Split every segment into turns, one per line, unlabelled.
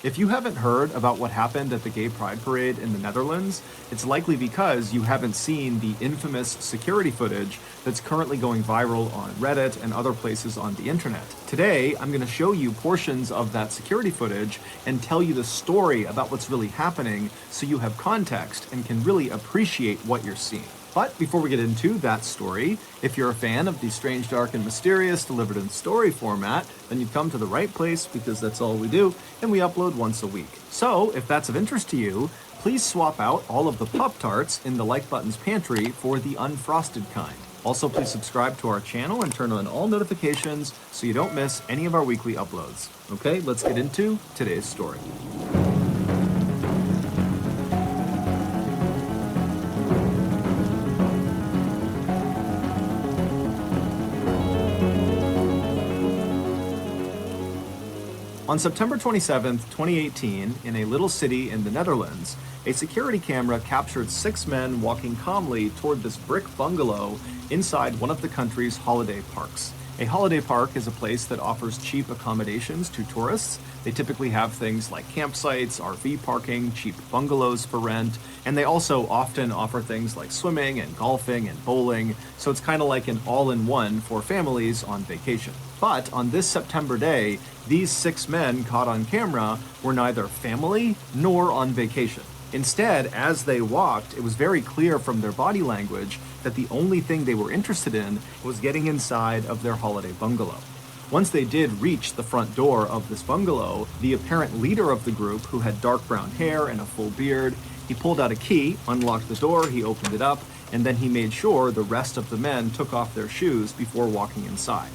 If you haven't heard about what happened at the Gay Pride Parade in the Netherlands, it's likely because you haven't seen the infamous security footage that's currently going viral on Reddit and other places on the internet. Today, I'm going to show you portions of that security footage and tell you the story about what's really happening so you have context and can really appreciate what you're seeing. But before we get into that story, if you're a fan of the strange, dark, and mysterious delivered in story format, then you've come to the right place because that's all we do, and we upload once a week. So, if that's of interest to you, please swap out all of the Pop-Tarts in the like button's pantry for the unfrosted kind. Also, please subscribe to our channel and turn on all notifications so you don't miss any of our weekly uploads. Okay, let's get into today's story. On September 27, 2018, in a little city in the Netherlands, a security camera captured 6 men walking calmly toward this brick bungalow inside one of the country's holiday parks. A holiday park is a place that offers cheap accommodations to tourists. They typically have things like campsites, RV parking, cheap bungalows for rent, and they also often offer things like swimming and golfing and bowling, so it's kind of like an all-in-one for families on vacation. But on this September day, these 6 men caught on camera were neither family nor on vacation. Instead, as they walked, it was very clear from their body language that the only thing they were interested in was getting inside of their holiday bungalow. Once they did reach the front door of this bungalow, the apparent leader of the group, who had dark brown hair and a full beard, he pulled out a key, unlocked the door, he opened it up, and then he made sure the rest of the men took off their shoes before walking inside.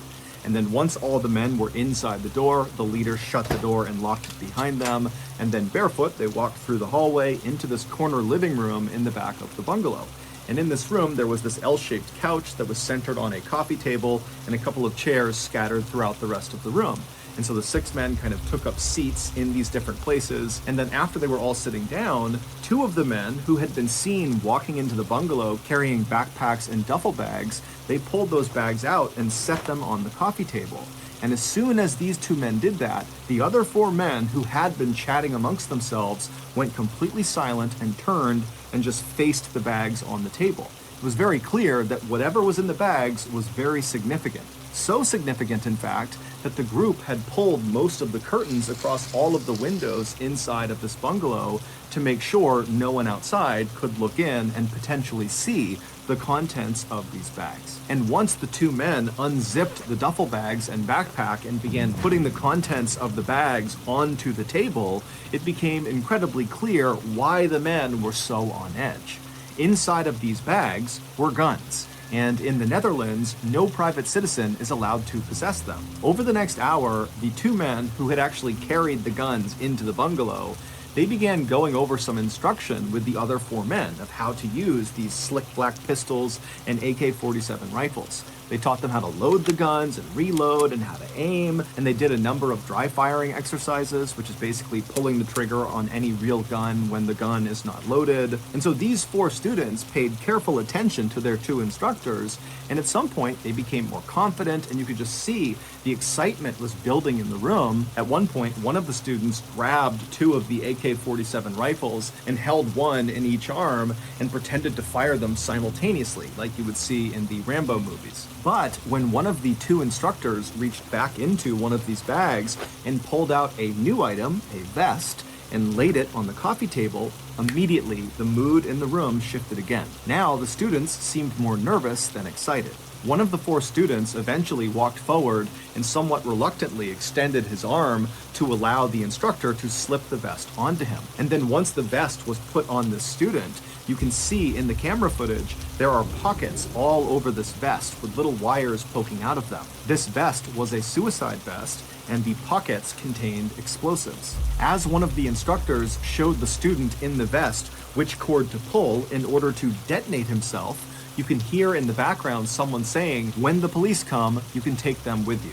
And then once all the men were inside the door, the leader shut the door and locked it behind them, and then barefoot they walked through the hallway into this corner living room in the back of the bungalow. And in this room there was this L-shaped couch that was centered on a coffee table and a couple of chairs scattered throughout the rest of the room. And so the 6 men kind of took up seats in these different places, and then after they were all sitting down, 2 of the men who had been seen walking into the bungalow carrying backpacks and duffel bags, they pulled those bags out and set them on the coffee table. And as soon as these 2 men did that, the other 4 men who had been chatting amongst themselves went completely silent and turned and just faced the bags on the table. It was very clear that whatever was in the bags was very significant. So significant, in fact, that the group had pulled most of the curtains across all of the windows inside of this bungalow to make sure no one outside could look in and potentially see the contents of these bags. And once the 2 men unzipped the duffel bags and backpack and began putting the contents of the bags onto the table, it became incredibly clear why the men were so on edge. Inside of these bags were guns. And in the Netherlands, no private citizen is allowed to possess them. Over the next hour, the 2 men who had actually carried the guns into the bungalow, they began going over some instruction with the other 4 men of how to use these slick black pistols and AK-47 rifles. They taught them how to load the guns and reload and how to aim, and they did a number of dry firing exercises, which is basically pulling the trigger on any real gun when the gun is not loaded. And so these 4 students paid careful attention to their 2 instructors, and at some point they became more confident, and you could just see the excitement was building in the room. At one point, one of the students grabbed 2 of the AK-47 rifles and held one in each arm and pretended to fire them simultaneously, like you would see in the Rambo movies. But when one of the 2 instructors reached back into one of these bags and pulled out a new item, a vest, and laid it on the coffee table, immediately the mood in the room shifted again. Now the students seemed more nervous than excited. One of the 4 students eventually walked forward and somewhat reluctantly extended his arm to allow the instructor to slip the vest onto him. And then once the vest was put on this student, you can see in the camera footage there are pockets all over this vest with little wires poking out of them. This vest was a suicide vest, and the pockets contained explosives. As one of the instructors showed the student in the vest which cord to pull in order to detonate himself, you can hear in the background someone saying, "When the police come, you can take them with you."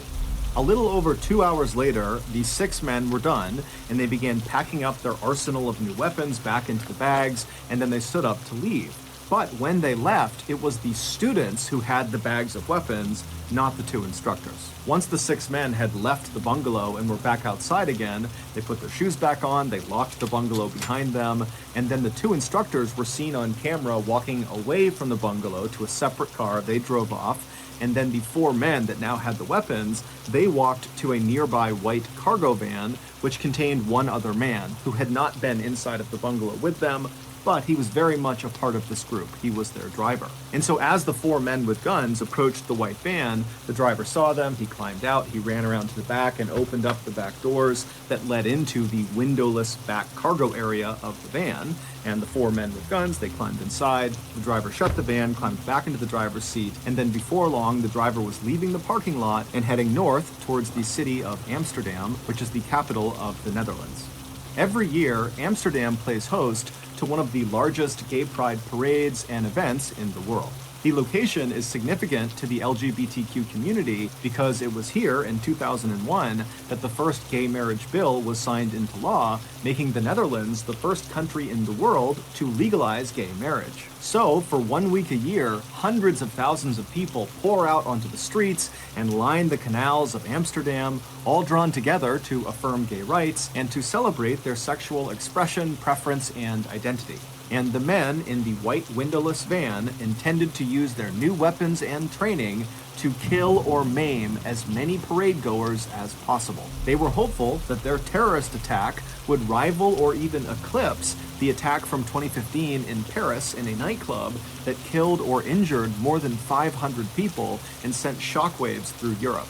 A little over 2 hours later, the 6 men were done, and they began packing up their arsenal of new weapons back into the bags, and then they stood up to leave. But when they left, it was the students who had the bags of weapons, not the two instructors. Once the 6 men had left the bungalow and were back outside again, they put their shoes back on, they locked the bungalow behind them, and then the 2 instructors were seen on camera walking away from the bungalow to a separate car. They drove off. And then the 4 men that now had the weapons, they walked to a nearby white cargo van, which contained 1 other man who had not been inside of the bungalow with them, but he was very much a part of this group. He was their driver. And so as the 4 men with guns approached the white van, the driver saw them, he climbed out, he ran around to the back and opened up the back doors that led into the windowless back cargo area of the van. And the 4 men with guns, they climbed inside, the driver shut the van, climbed back into the driver's seat, and then before long, the driver was leaving the parking lot and heading north towards the city of Amsterdam, which is the capital of the Netherlands. Every year, Amsterdam plays host to one of the largest gay pride parades and events in the world. The location is significant to the LGBTQ community because it was here in 2001 that the first gay marriage bill was signed into law, making the Netherlands the first country in the world to legalize gay marriage. So, for 1 week a year, hundreds of thousands of people pour out onto the streets and line the canals of Amsterdam, all drawn together to affirm gay rights and to celebrate their sexual expression, preference, and identity. And the men in the white windowless van intended to use their new weapons and training to kill or maim as many parade goers as possible. They were hopeful that their terrorist attack would rival or even eclipse the attack from 2015 in Paris in a nightclub that killed or injured more than 500 people and sent shockwaves through Europe.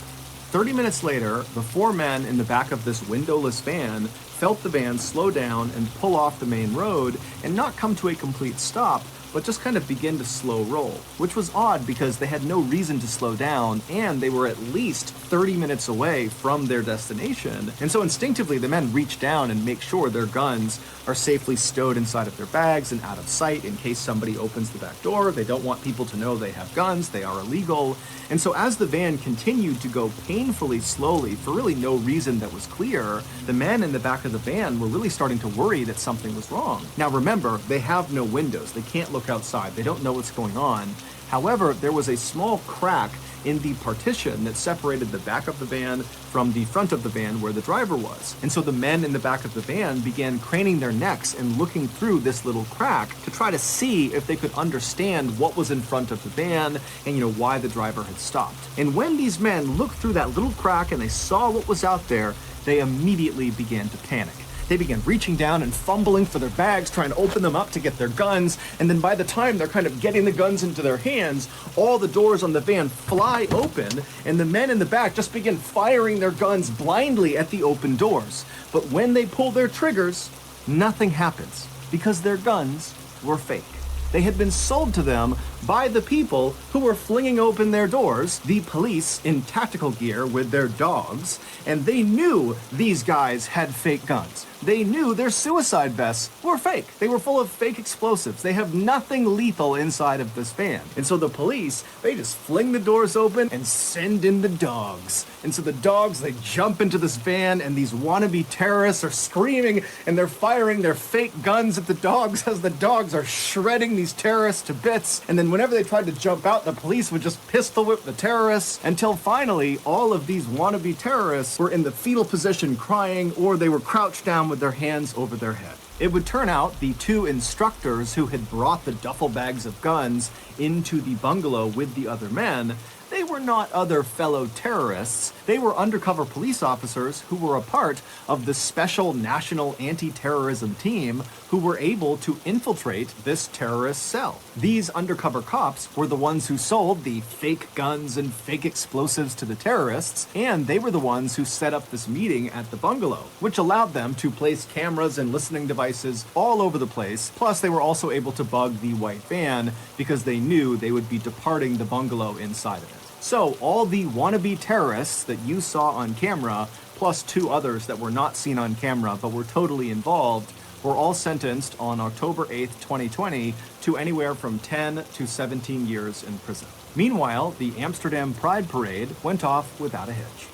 30 minutes later, the 4 men in the back of this windowless van felt the van slow down and pull off the main road and not come to a complete stop, but just kind of begin to slow roll, which was odd because they had no reason to slow down and they were at least 30 minutes away from their destination. And so instinctively, the men reach down and make sure their guns are safely stowed inside of their bags and out of sight in case somebody opens the back door. They don't want people to know they have guns, they are illegal. And so as the van continued to go painfully slowly for really no reason that was clear, the men in the back of the van were really starting to worry that something was wrong. Now remember, they have no windows, they can't look outside, they don't know what's going on. However, there was a small crack in the partition that separated the back of the van from the front of the van where the driver was. And so the men in the back of the van began craning their necks and looking through this little crack to try to see if they could understand what was in front of the van and, why the driver had stopped. And when these men looked through that little crack and they saw what was out there, they immediately began to panic. They began reaching down and fumbling for their bags, trying to open them up to get their guns, and then by the time they're kind of getting the guns into their hands, all the doors on the van fly open, and the men in the back just begin firing their guns blindly at the open doors. But when they pull their triggers, nothing happens, because their guns were fake. They had been sold to them by the people who were flinging open their doors, the police in tactical gear with their dogs, and they knew these guys had fake guns. They knew their suicide vests were fake. They were full of fake explosives. They have nothing lethal inside of this van. And so the police, they just fling the doors open and send in the dogs. And so the dogs, they jump into this van, and these wannabe terrorists are screaming, and they're firing their fake guns at the dogs as the dogs are shredding these terrorists to bits. And then whenever they tried to jump out, the police would just pistol whip the terrorists until finally all of these wannabe terrorists were in the fetal position crying, or they were crouched down with their hands over their head. It would turn out the 2 instructors who had brought the duffel bags of guns into the bungalow with the other men, they were not other fellow terrorists. They were undercover police officers who were a part of the special national anti-terrorism team who were able to infiltrate this terrorist cell. These undercover cops were the ones who sold the fake guns and fake explosives to the terrorists, and they were the ones who set up this meeting at the bungalow, which allowed them to place cameras and listening devices all over the place. Plus, they were also able to bug the white van because they knew they would be departing the bungalow inside of it. So all the wannabe terrorists that you saw on camera, plus 2 others that were not seen on camera but were totally involved, were all sentenced on October 8th, 2020 to anywhere from 10 to 17 years in prison. Meanwhile, the Amsterdam Pride Parade went off without a hitch.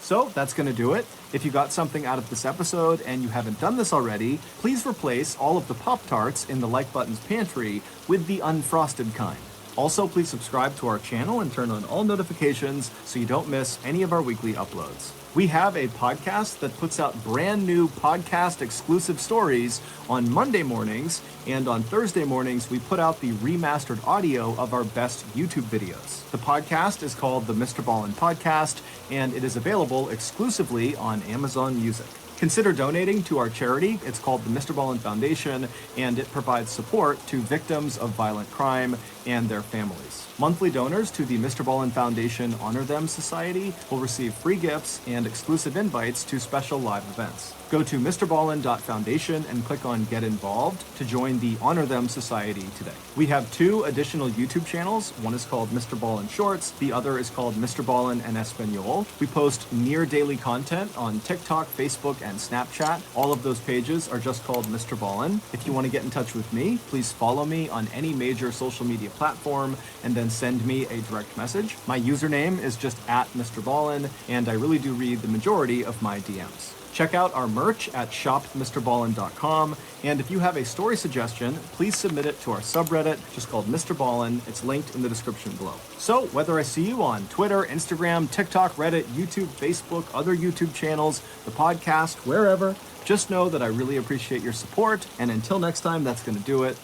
So that's going to do it. If you got something out of this episode and you haven't done this already, please replace all of the Pop-Tarts in the Like Button's pantry with the unfrosted kind. Also, please subscribe to our channel and turn on all notifications so you don't miss any of our weekly uploads. We have a podcast that puts out brand new podcast exclusive stories on Monday mornings, and on Thursday mornings we put out the remastered audio of our best YouTube videos. The podcast is called the Mr. Ballin Podcast, and it is available exclusively on Amazon Music. Consider donating to our charity. It's called the Mr. Ballin Foundation, and it provides support to victims of violent crime and their families. Monthly donors to the Mr. Ballin Foundation Honor Them Society will receive free gifts and exclusive invites to special live events. Go to MrBallin.Foundation and click on Get Involved to join the Honor Them Society today. We have 2 additional YouTube channels. One is called Mr. Ballin Shorts. The other is called Mr. Ballin en Espanol. We post near daily content on TikTok, Facebook, and Snapchat. All of those pages are just called Mr. Ballin. If you want to get in touch with me, please follow me on any major social media platform and then send me a direct message. My username is just @Mr. Ballin, and I really do read the majority of my DMs. Check out our merch at shopmrballin.com, and if you have a story suggestion, please submit it to our subreddit, just called Mr. Ballin. It's linked in the description below. So, whether I see you on Twitter, Instagram, TikTok, Reddit, YouTube, Facebook, other YouTube channels, the podcast, wherever, just know that I really appreciate your support, and until next time, that's going to do it.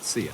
See ya.